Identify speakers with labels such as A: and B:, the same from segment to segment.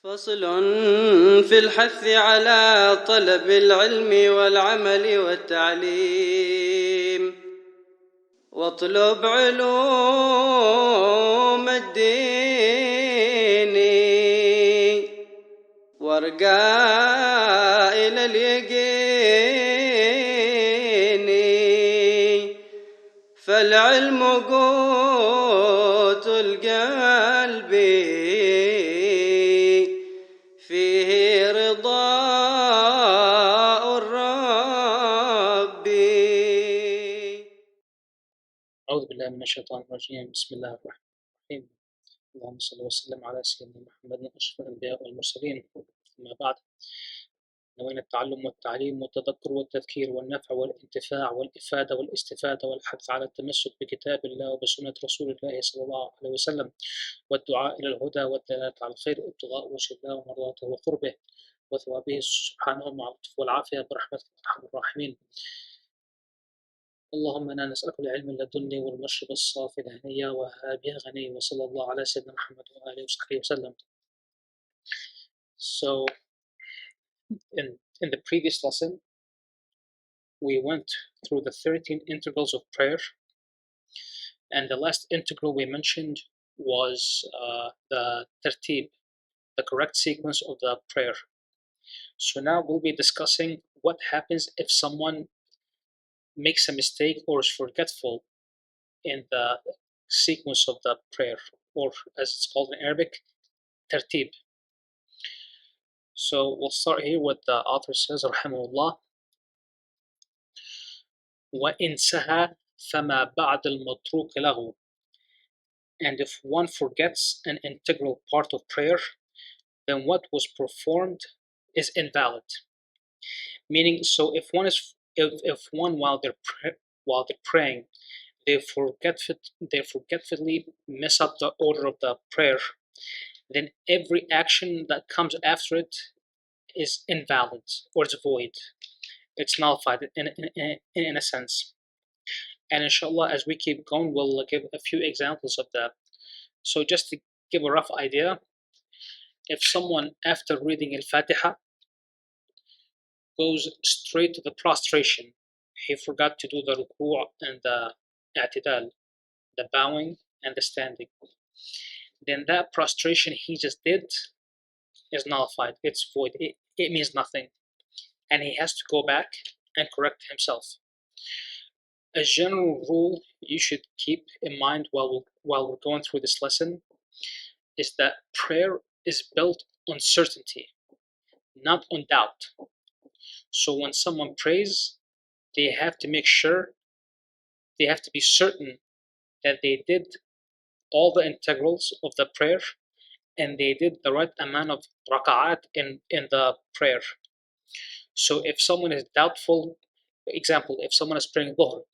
A: فصل في الحث على طلب العلم والعمل والتعليم واطلب علوم الدين وارقى إلى اليقين فالعلم قوت القلب فيه رضاء الرب.
B: أعوذ بالله من الشيطان الرجيم. بسم الله الرحمن الرحيم. اللهم صل وسلم على سيدنا محمد أشرف الأنبياء والمرسلين. أما بعد، نوينا التعلم والتعليم والتذكر والتذكير والنفع والانتفاع والإفادة والاستفادة والحث على التمسك بكتاب الله وبسنة رسول الله صلى الله عليه وسلم والدعاء إلى الهدى والدلالة على الخير ابتغاء وجه الله ومرضاته وقربه وثوابه سبحانه مع اللطف والعافية برحمتك أرحم الراحمين. اللهم إنا نسألك العلم اللدني والمشرب الصافي الهنية وهابها غني وصلى الله على سيدنا محمد وآله وصحبه وسلم. So, in the previous lesson, we went through the 13 integrals of prayer, and the last integral we mentioned was the tartib, the correct sequence of the prayer. So now we'll be discussing what happens if someone makes a mistake or is forgetful in the sequence of the prayer, or as it's called in Arabic, tartib. So we'll start here with the author says, Rahimahullah, وَإِنْ سَهَى فَمَا بَعْدَ الْمَتْرُوكِ لَهُ. And if one forgets an integral part of prayer, then what was performed is invalid. Meaning, so if one while they're praying, they forgetfully mess up the order of the prayer, then every action that comes after it is invalid or it's void. It's nullified in a sense. And inshallah, as we keep going, we'll give a few examples of that. So just to give a rough idea, if someone after reading Al-Fatiha goes straight to the prostration, he forgot to do the ruku' and the i'tidal, the bowing and the standing, then that prostration he just did is nullified. It's void. It means nothing. And he has to go back and correct himself. A general rule you should keep in mind while we're going through this lesson is that prayer is built on certainty, not on doubt. So when someone prays, they have to make sure, they have to be certain that they did all the integrals of the prayer and they did the right amount of raka'at in the prayer. So if someone is doubtful, example, if someone is praying dhuhr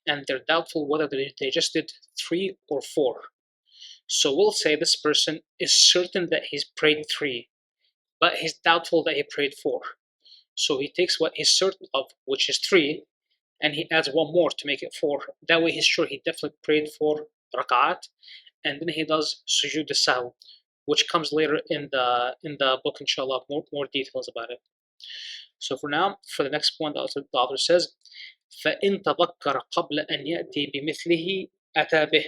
B: and they're doubtful whether they just did 3 or 4, so we'll say this person is certain that he's prayed 3, but he's doubtful that he prayed 4. So he takes what he's certain of, which is 3, and he adds 1 more to make it 4. That way he's sure he definitely prayed 4 raka'at, and then he does sujood as-sahw, which comes later in the book, inshallah, more details about it. So for now, for the next point, the author says, فَإِن تَذَكَّرَ قَبْلَ أَنْ يَأْتِي بِمِثْلِهِ أَتَى بِهِ.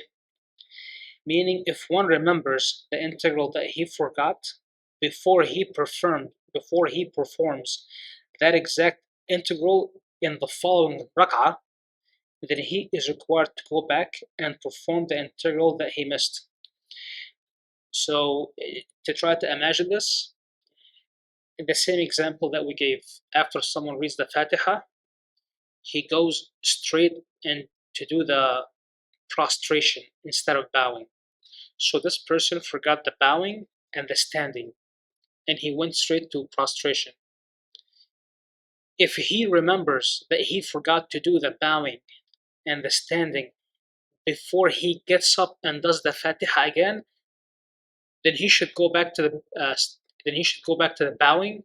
B: Meaning, if one remembers the integral that he forgot before he performs that exact integral in the following rak'ah, then he is required to go back and perform the integral that he missed. So to try to imagine this, in the same example that we gave, after someone reads the Fatiha, he goes straight and to do the prostration instead of bowing. So this person forgot the bowing and the standing, and he went straight to prostration. If he remembers that he forgot to do the bowing and the standing before he gets up and does the Fatiha again, then he should go back to the bowing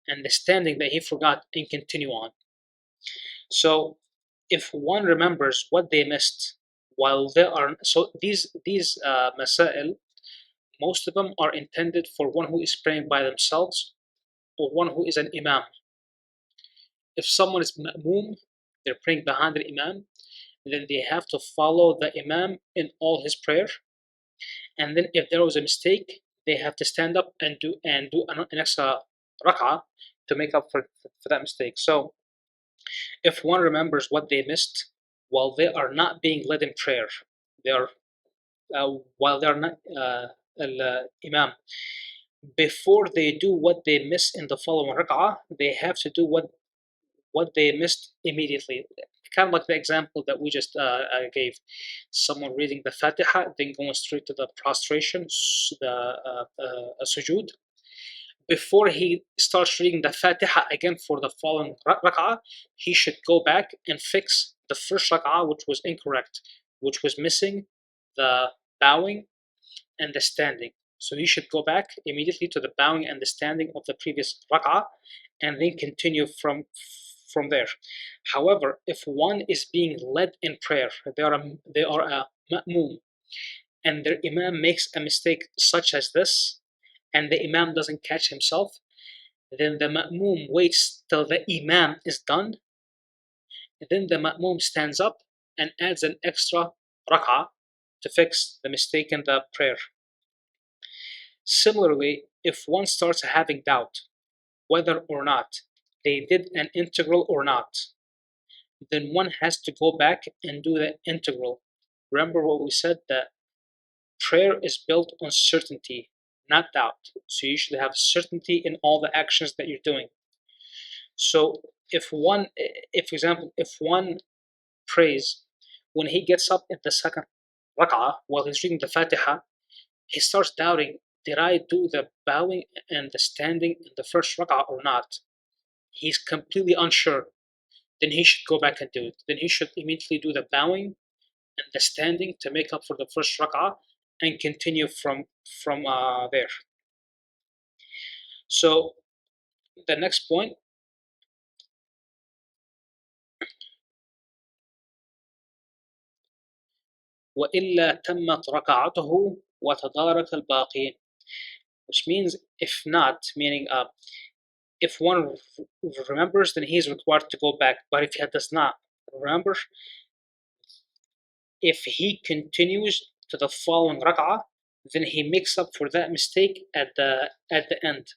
B: and the standing that he forgot and continue on. So if one remembers what they missed while they are, so these masail, most of them are intended for one who is praying by themselves or one who is an Imam. If someone is ma'moom, they're praying behind the Imam, then they have to follow the Imam in all his prayer. And then if there was a mistake, they have to stand up and do an extra rak'ah to make up for that mistake. So if one remembers what they missed while they are not being led in prayer, they are while they are not Imam, before they do what they miss in the following rak'ah, they have to do what they missed immediately. Kind of like the example that we just gave. Someone reading the Fatiha, then going straight to the prostration, the sujood. Before he starts reading the Fatiha again for the following rak'ah, he should go back and fix the first rak'ah, which was incorrect, which was missing the bowing and the standing. So he should go back immediately to the bowing and the standing of the previous rak'ah and then continue from there. However, if one is being led in prayer, they are a ma'moom, and their Imam makes a mistake such as this, and the Imam doesn't catch himself, then the ma'moom waits till the Imam is done, then the ma'moom stands up and adds an extra rak'ah to fix the mistake in the prayer. Similarly, if one starts having doubt whether or not they did an integral or not, then one has to go back and do the integral. Remember what we said, that prayer is built on certainty, not doubt. So you should have certainty in all the actions that you're doing. So if for example, if one prays when he gets up in the second rak'ah while he's reading the Fatiha, he starts doubting, did I do the bowing and the standing in the first rak'ah or not? He's completely unsure. Then he should go back and do it. Then he should immediately do the bowing and the standing to make up for the first rak'ah and continue from there. So the next point, وَإِلَّا تَمَّتْ رَكَعَتُهُ وَتَدَارَكَ الْبَاقِينَ, which means if not, meaning if one remembers, then he is required to go back. But if he does not remember, if he continues to the following rak'ah, then he makes up for that mistake at the end.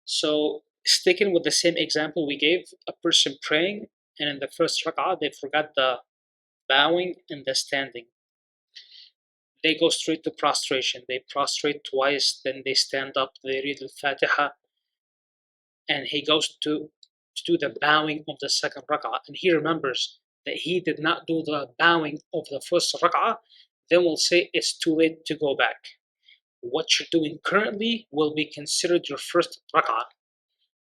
B: So sticking with the same example we gave, a person praying and in the first rak'ah they forgot the bowing and the standing. They go straight to prostration. They prostrate twice, then they stand up, they read Al-Fatiha, and he goes to do the bowing of the second rak'ah, and he remembers that he did not do the bowing of the first rak'ah, then we'll say it's too late to go back. What you're doing currently will be considered your first rak'ah,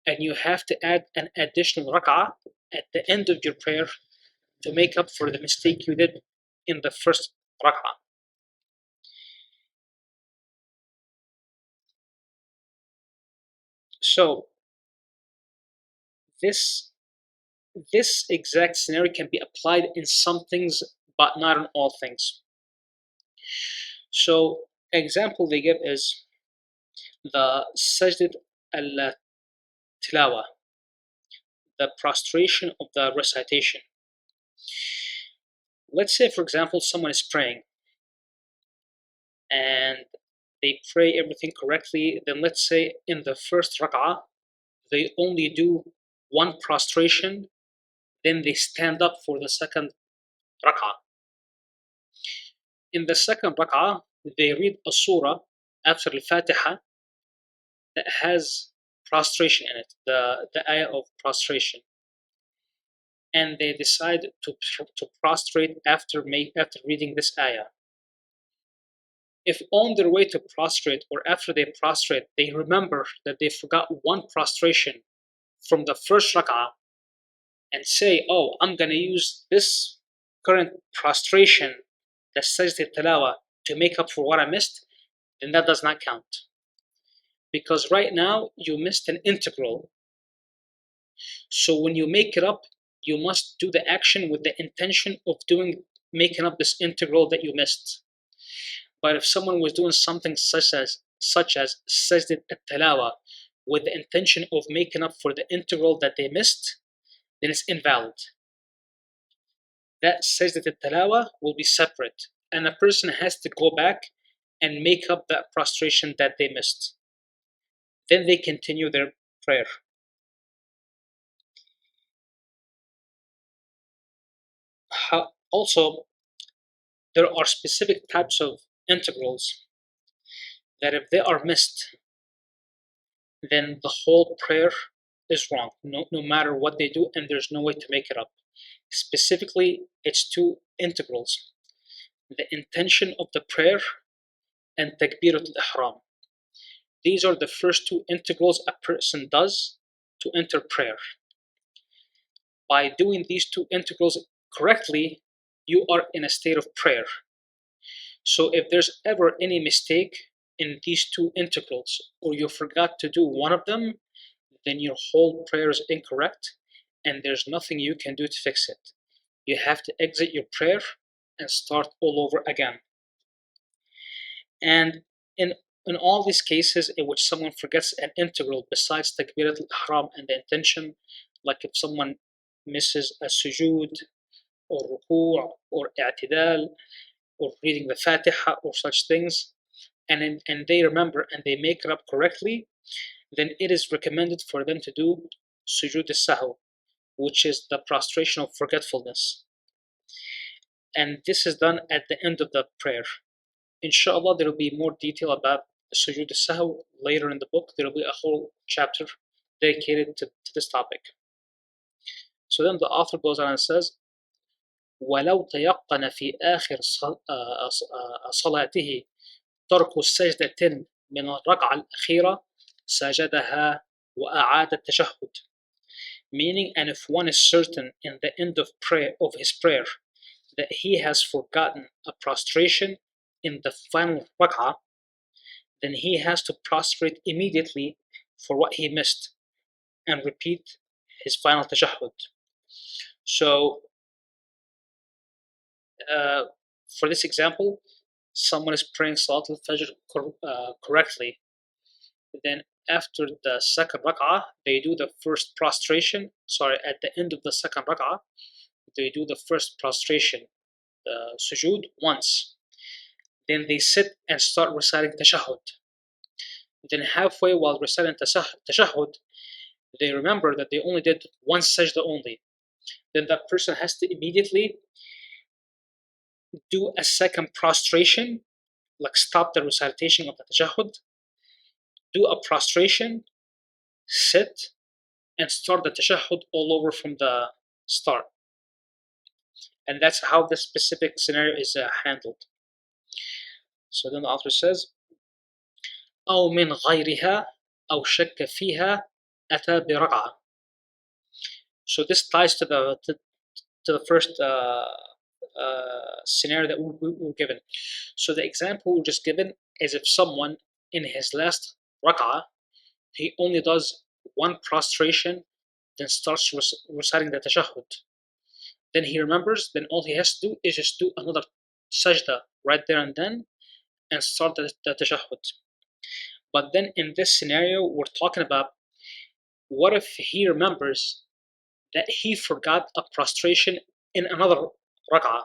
B: and you have to add an additional rak'ah at the end of your prayer to make up for the mistake you did in the first rak'ah. So this exact scenario can be applied in some things, but not in all things. So example they give is the Sajdat al-Tilawa, the prostration of the recitation. Let's say, for example, someone is praying and they pray everything correctly. Then let's say in the first rak'ah, they only do one prostration, then they stand up for the second rak'ah. In the second rak'ah, they read a surah after Al-Fatiha that has prostration in it, the ayah of prostration. And they decide to prostrate after reading this ayah. If on their way to prostrate or after they prostrate, they remember that they forgot one prostration from the first rak'ah and say, oh, I'm going to use this current prostration, the sajda tilawa, to make up for what I missed, then that does not count. Because right now you missed an integral. So when you make it up, you must do the action with the intention of making up this integral that you missed. But if someone was doing something such as sajdat al-tilawa with the intention of making up for the integral that they missed, then it's invalid. That sajdat al-tilawa will be separate, and a person has to go back and make up that prostration that they missed. Then they continue their prayer. Also, there are specific types of integrals that if they are missed, then the whole prayer is wrong, no matter what they do, and there's no way to make it up. Specifically, it's two integrals: the intention of the prayer and takbirat al-ihram. These are the first two integrals a person does to enter prayer. By doing these two integrals correctly, you are in a state of prayer. So if there's ever any mistake in these two integrals, or you forgot to do one of them, then your whole prayer is incorrect, and there's nothing you can do to fix it. You have to exit your prayer and start all over again. And in all these cases in which someone forgets an integral besides takbirat al-ihram and the intention, like if someone misses a sujood or ruku' or i'tidal or reading the Fatiha or such things, and they remember and they make it up correctly, then it is recommended for them to do sujood al-sahw, which is the prostration of forgetfulness. And this is done at the end of the prayer. Inshallah, there will be more detail about sujood al-sahw later in the book. There will be a whole chapter dedicated to this topic. So then the author goes on and says, وَلَوْ تَيَقَّنَ فِي آخِرِ صَلَاتِهِ ترك السجدة من الركعة الأخيرة سجدها وأعاد التشهد. Meaning, and if one is certain in the end of his prayer that he has forgotten a prostration in the final rak'ah, then he has to prostrate immediately for what he missed and repeat his final tashahhud. So, for this example, someone is praying Salat al-Fajr correctly. Then after the second rak'ah, they do the first prostration. At the end of the second rak'ah, they do the first prostration, the sujood, once. Then they sit and start reciting tashahhud. Then halfway while reciting tashahhud, they remember that they only did one sajda only. Then that person has to immediately do a second prostration, like stop the recitation of the tashahhud, do a prostration, sit, and start the tashahhud all over from the start. And that's how this specific scenario is handled. So then the author says, أو من غيرها أو شك فيها أتى بركعة. So this ties to the first scenario that we were given. So the example we just given is if someone in his last rak'ah, he only does one prostration, then starts reciting the tashahhud. Then he remembers, then all he has to do is just do another sajda right there and then and start the tashahhud. But then in this scenario, we're talking about what if he remembers that he forgot a prostration in another rak'ah.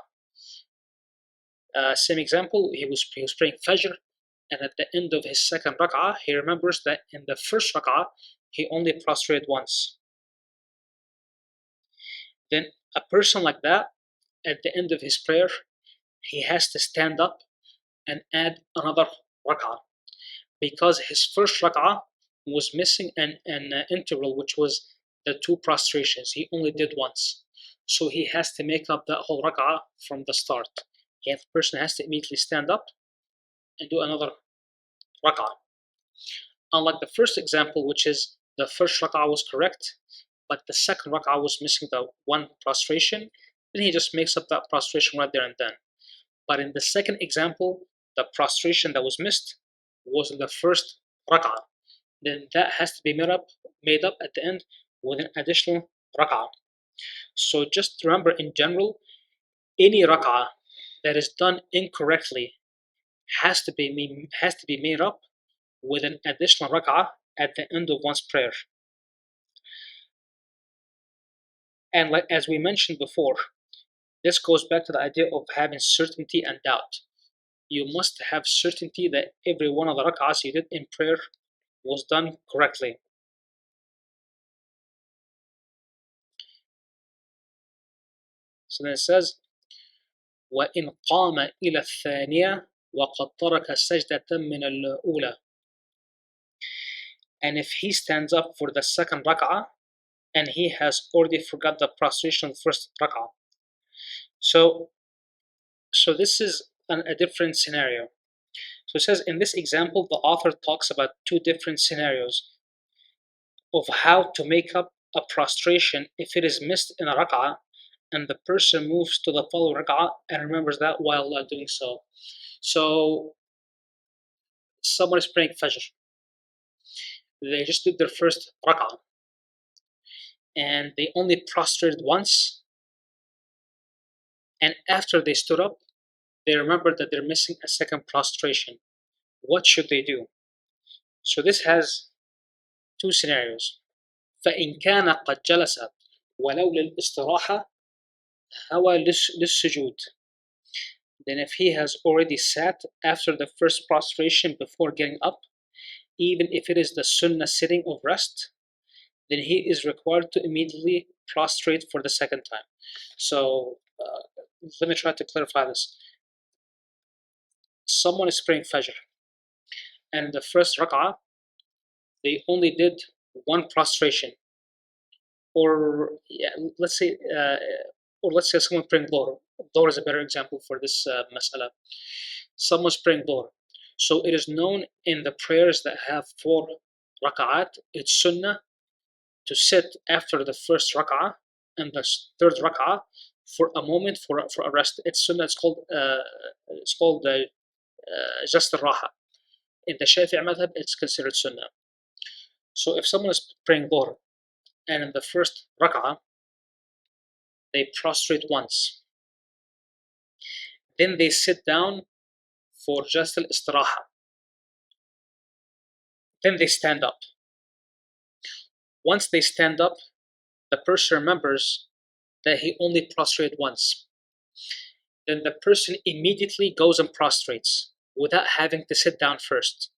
B: Same example, he was praying Fajr, and at the end of his second rak'ah, he remembers that in the first rak'ah, he only prostrated once. Then a person like that, at the end of his prayer, he has to stand up and add another rak'ah, because his first rak'ah was missing an integral, which was the two prostrations. He only did once. So he has to make up that whole rak'ah from the start. The person has to immediately stand up and do another rak'ah. Unlike the first example, which is the first rak'ah was correct, but the second rak'ah was missing the one prostration, then he just makes up that prostration right there and then. But in the second example, the prostration that was missed was in the first rak'ah. Then that has to be made up at the end with an additional rak'ah. So just remember, in general, any rak'ah that is done incorrectly has to be made up with an additional rak'ah at the end of one's prayer. And like as we mentioned before, this goes back to the idea of having certainty and doubt. You must have certainty that every one of the rak'ahs you did in prayer was done correctly. So then it says, وَإِنْ قَامَ إِلَى الثَّانِيَةِ وَقَدْ تَرَكَ سَجْدَةً مِنَ الْأُولَى. And if he stands up for the second rak'ah and he has already forgot the prostration of the first rak'ah. So this is a different scenario. So it says in this example, the author talks about two different scenarios of how to make up a prostration if it is missed in a rak'ah and the person moves to the following rak'ah and remembers that while doing so. So someone is praying Fajr. They just did their first rak'ah and they only prostrated once, and after they stood up, they remembered that they're missing a second prostration. What should they do? So this has two scenarios. فإن كان قد جلس ولو للاستراحة هوى للسجود. Then if he has already sat after the first prostration before getting up, even if it is the sunnah sitting of rest, then he is required to immediately prostrate for the second time. So let me try to clarify this. Someone is praying Fajr, and in the first rak'ah, they only did one prostration. Or let's say someone praying Dhuhr. Dhuhr is a better example for this mas'ala. Someone's praying Dhuhr. So it is known in the prayers that have 4 rak'at, it's sunnah to sit after the first rak'ah and the third rak'ah for a moment for a rest. It's sunnah. It's called just al-raha. In the Shafi'i madhab, it's considered sunnah. So if someone is praying Dhuhr and in the first rak'ah they prostrate once, then they sit down for just al-istiraha, then they stand up. Once they stand up, the person remembers that he only prostrated once. Then the person immediately goes and prostrates without having to sit down first,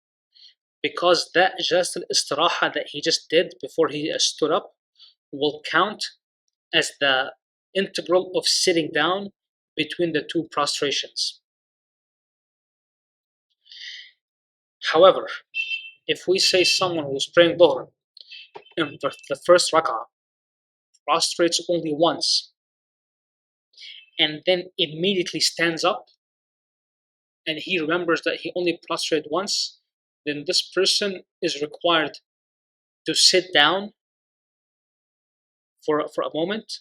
B: because that just al-istiraha that he just did before he stood up will count as the integral of sitting down between the two prostrations. However, if we say someone who's praying Dhuhr in the first rak'ah prostrates only once and then immediately stands up and he remembers that he only prostrated once, then this person is required to sit down for a moment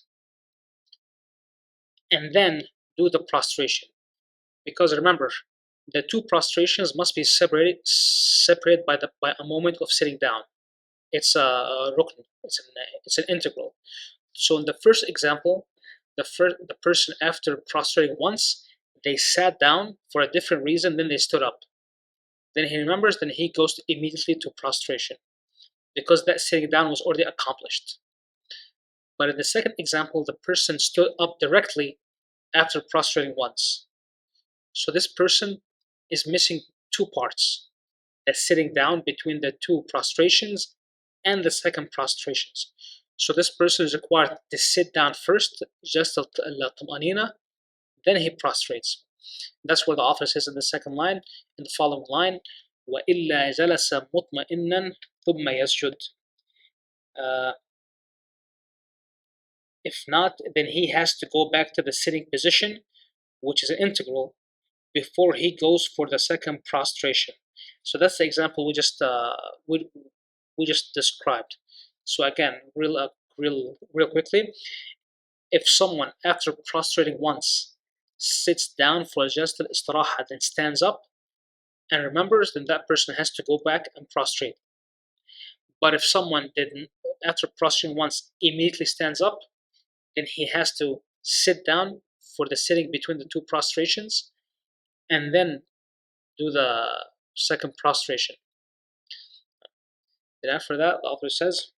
B: and then do the prostration. Because remember, the two prostrations must be separated by a moment of sitting down. It's a rukn, it's an integral. So in the first example, the person after prostrating once, they sat down for a different reason, then they stood up. Then he remembers, then he goes immediately to prostration, because that sitting down was already accomplished. But in the second example, the person stood up directly after prostrating once. So this person is missing two parts, the sitting down between the two prostrations and the second prostrations. So this person is required to sit down first, just al-tam'anina, then he prostrates. That's what the author says in the second line, in the following line, وَإِلَّا جَلَسَ مُطْمَئِنًّا ثُمَّ يَسْجُدْ. If not, then he has to go back to the sitting position, which is an integral, before he goes for the second prostration. So that's the example we just described. So again, real quickly, if someone after prostrating once sits down for just al-istiraha, then stands up and remembers, then that person has to go back and prostrate. But if someone didn't, after prostrating once, immediately stands up, then he has to sit down for the sitting between the two prostrations and then do the second prostration. And after that, the author says,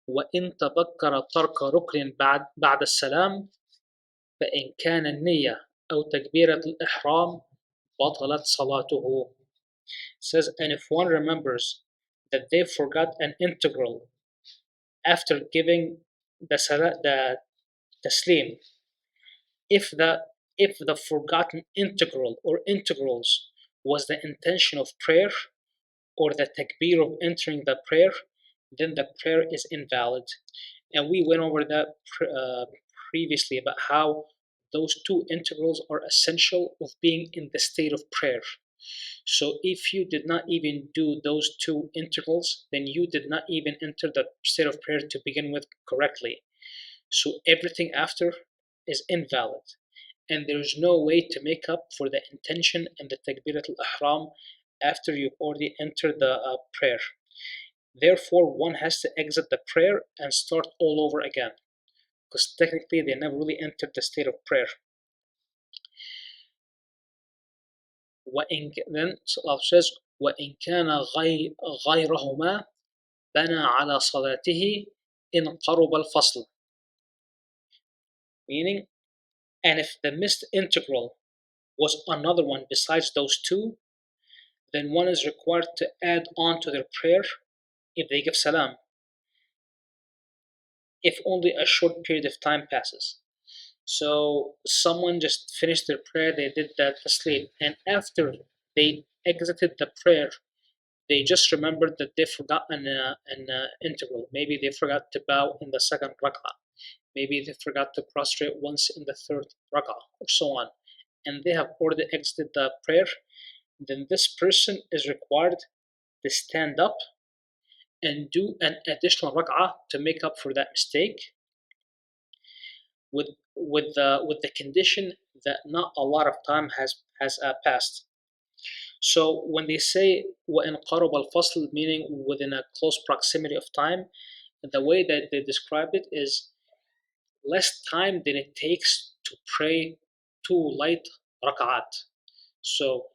B: وَإِن تَذَكَّرَ تَرْكَ رُكْنٍ بعد السلام فإن كان النية أو تكبيرة الإحرام بطلت صلاته. It says, and if one remembers that they forgot an integral after giving the taslim, if the forgotten integral or integrals was the intention of prayer or the takbir of entering the prayer, then the prayer is invalid. And we went over that previously about how those two integrals are essential of being in the state of prayer. So if you did not even do those two integrals, then you did not even enter the state of prayer to begin with correctly. So everything after is invalid. And there's no way to make up for the intention and the takbirat al-ihram after you've already entered the prayer. Therefore, one has to exit the prayer and start all over again, because technically they never really entered the state of prayer. Then Allah says, وَإِن كَانَ غَيْرَهُمَا بَنَى عَلَى صَلَاتِهِ إِنْ قَرُبَ الْفَصْلِ. Meaning, and if the missed integral was another one besides those two, then one is required to add on to their prayer if they give salam, if only a short period of time passes. So someone just finished their prayer, they did that taslim, and after they exited the prayer, they just remembered that they forgot an integral. Maybe they forgot to bow in the second rak'ah. Maybe they forgot to prostrate once in the third rak'ah, or so on. And they have already exited the prayer. Then this person is required to stand up and do an additional rak'ah to make up for that mistake, with the condition that not a lot of time has passed. So when they say وَإِنْ قَرَبَ الْفَصْلِ, meaning within a close proximity of time, the way that they describe it is less time than it takes to pray 2 light rak'at. So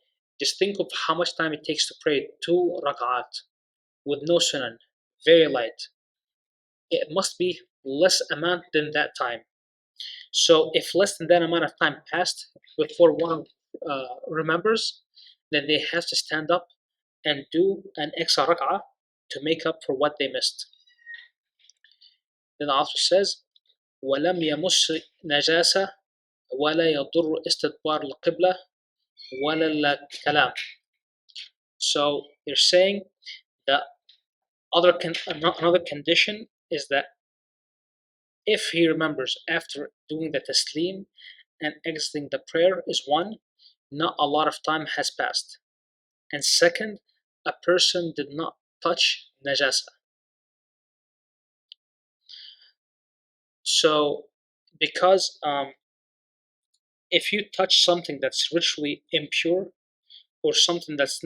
B: just think of how much time it takes to pray 2 rak'at with no sunan, very light. It must be less amount than that time. So if less than that amount of time passed before one remembers, then they have to stand up and do an extra rak'ah to make up for what they missed. Then the author says, وَلَمْ يَمُسْ نَجَاسَةً وَلَا يَضُرُّ إِسْتِدْبَارُ الْقِبْلَةِ وَلَا الْكَلَامِ. So they're saying that another condition is that if he remembers after doing the taslim and exiting the prayer is one, not a lot of time has passed. And second, a person did not touch najasa. So because if you touch something that's ritually impure, or something that's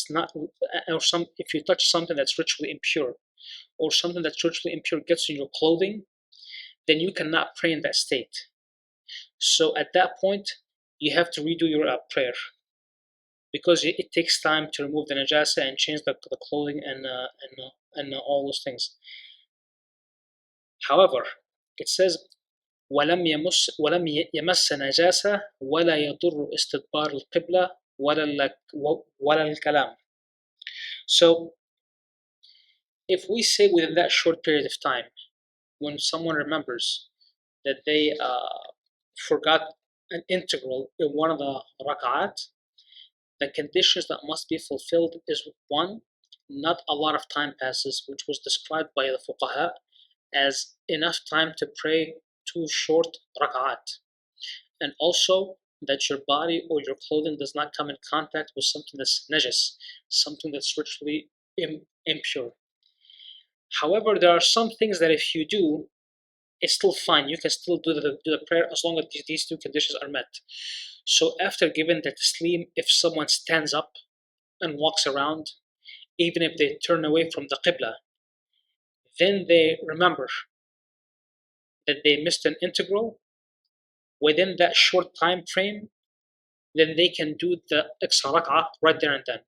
B: not, or if you touch something that's ritually impure, or something that's ritually impure gets in your clothing, then you cannot pray in that state. So at that point, you have to redo your prayer, because it takes time to remove the najasa and change the clothing and all those things. However, it says ولم يمس نجاسة ولا يضر استدبار القبلة ولا الكلام. So if we say within that short period of time, when someone remembers that they forgot an integral in one of the rak'at, the conditions that must be fulfilled is one, not a lot of time passes, which was described by the fuqaha as enough time to pray 2 short rak'at, and also that your body or your clothing does not come in contact with something that's najas, something that's ritually impure. However, there are some things that if you do, it's still fine. You can still do the prayer as long as these 2 conditions are met. So after giving the taslim, if someone stands up and walks around, even if they turn away from the qibla, then they remember that they missed an integral within that short time frame, then they can do the extra rak'ah right there and then.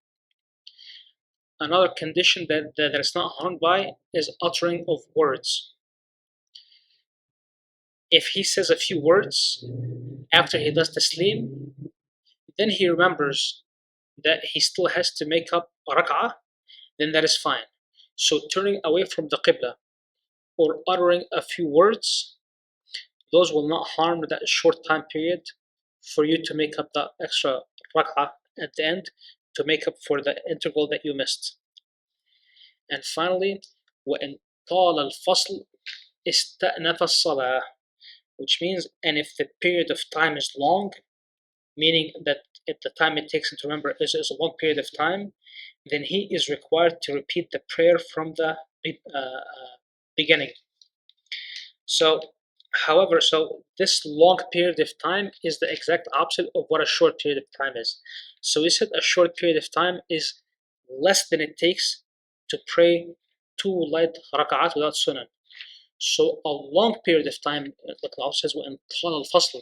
B: Another condition that is not harmed by is uttering of words. If he says a few words after he does taslim, then he remembers that he still has to make up a rak'ah, then that is fine. So turning away from the qibla or uttering a few words, those will not harm that short time period for you to make up the extra rak'ah at the end to make up for the interval that you missed. And finally, وَإِن طَالَ الْفَصْلِ اسْتَأْنَفَ الصَّلَاةِ, which means, and if the period of time is long, meaning that if the time it takes him to remember is a long period of time, then he is required to repeat the prayer from the beginning. So, however, this long period of time is the exact opposite of what a short period of time is. So we said a short period of time is less than it takes to pray 2 light rak'at without sunnah. So a long period of time, like Allah says, وَإِن طَالَ الْفَصْلِ,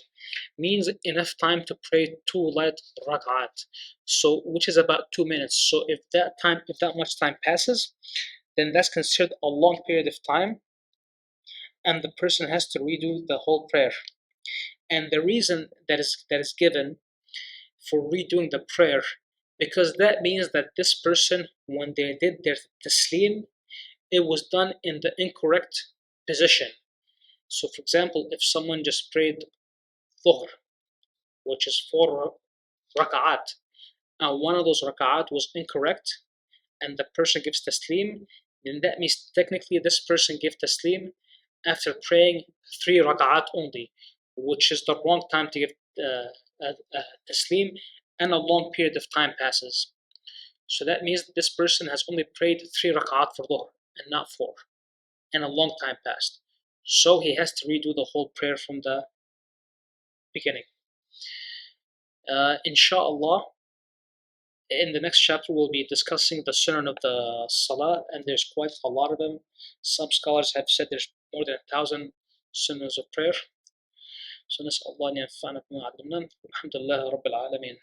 B: means enough time to pray 2 light rak'at. So which is about 2 minutes. So if that much time passes, then that's considered a long period of time, and the person has to redo the whole prayer. And the reason that is given for redoing the prayer, because that means that this person, when they did their taslim, it was done in the incorrect position. So for example, if someone just prayed dhuhr, which is 4 rak'at, and one of those rak'at was incorrect, and the person gives taslim, then that means technically this person gave taslim after praying 3 rak'at only, which is the wrong time to give taslim, and a long period of time passes. So that means this person has only prayed 3 rak'at for dhuhr and not 4, and a long time passed. So he has to redo the whole prayer from the beginning. Inshallah, in the next chapter we'll be discussing the Surname of the Salah, and there's quite a lot of them. Some scholars have said there's more than 1,000 Sunnas of prayer. So نسأل الله أن ينفعنا بما علمنا والحمد لله رب العالمين.